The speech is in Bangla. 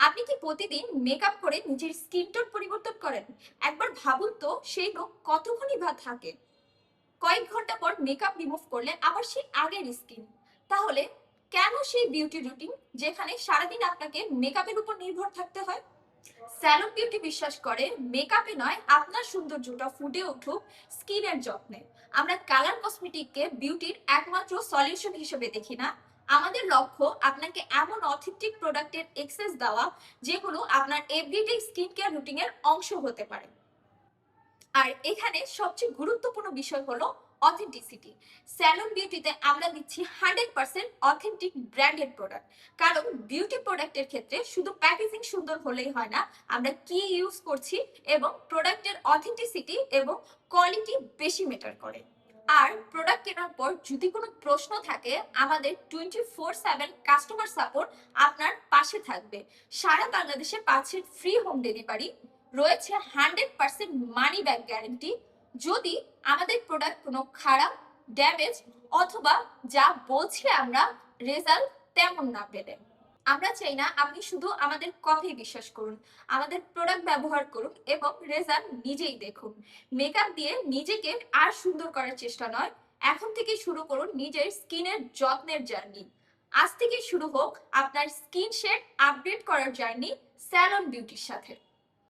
আপনি কি প্রতিদিন মেকআপ করে নিজের স্কিন টোন পরিবর্তন করেন? একবার ভাবুন তো সেই লোক কতক্ষণই বা থাকে। কয়েক ঘন্টা পর মেকআপ রিমুভ করলে আবার সেই আগের স্কিন। তাহলে কেন সেই বিউটি রুটিন যেখানে সারাদিন আপনাকে মেকআপের উপর নির্ভর থাকতে হয়? স্যালন বিউটি বিশ্বাস করে মেকআপে নয়, আপনার সৌন্দর্যটা ফুটে উঠুক স্কিনের যত্নে। আমরা কালার কসমেটিককে বিউটির একমাত্র সলিউশন হিসেবে দেখি না। আমাদের লক্ষ্য আপনাকে এমন অথেন্টিক প্রোডাক্টের এক্সেস দেওয়া যেগুলো আপনার এভরিডে স্কিন কেয়ার রুটিনের অংশ হতে পারে। আর এখানে সবচেয়ে গুরুত্বপূর্ণ বিষয় হলো অথেন্টিসিটি। স্যালন বিউটিতে আমরা দিচ্ছি 100% অথেন্টিক ব্র্যান্ডেড প্রোডাক্ট। কারণ বিউটি প্রোডাক্টের ক্ষেত্রে শুধু প্যাকেজিং সুন্দর হলেই হয় না, আমরা কি ইউজ করছি এবং প্রোডাক্টের অথেন্টিসিটি এবং কোয়ালিটি বেশি ম্যাটার করে। আর প্রোডাক্ট কেনার পর যদি কোনো প্রশ্ন থাকে, আমাদের 24/7 কাস্টমার সাপোর্ট আপনার পাশে থাকবে। সারা বাংলাদেশে পাচ্ছেন ফ্রি হোম ডেলিভারি, রয়েছে 100% মানি ব্যাক গ্যারেন্টি যদি আমাদের প্রোডাক্ট কোনো খারাপ, ড্যামেজ অথবা যা বলছি আমরা রেজাল্ট তেমন না পেলে। আমরা চাই না আপনি শুধু আমাদের কথাই বিশ্বাস করুন, আমাদের প্রোডাক্ট ব্যবহার করুন এবং রেজাল্ট নিজেই দেখুন। মেকআপ দিয়ে নিজেকে আর সুন্দর করার চেষ্টা নয়, এখন থেকে শুরু করুন নিজের স্কিনের যত্নের জার্নি। আজ থেকে শুরু হোক আপনার স্কিন শেড আপডেট করার জার্নি স্যালন বিউটির সাথে।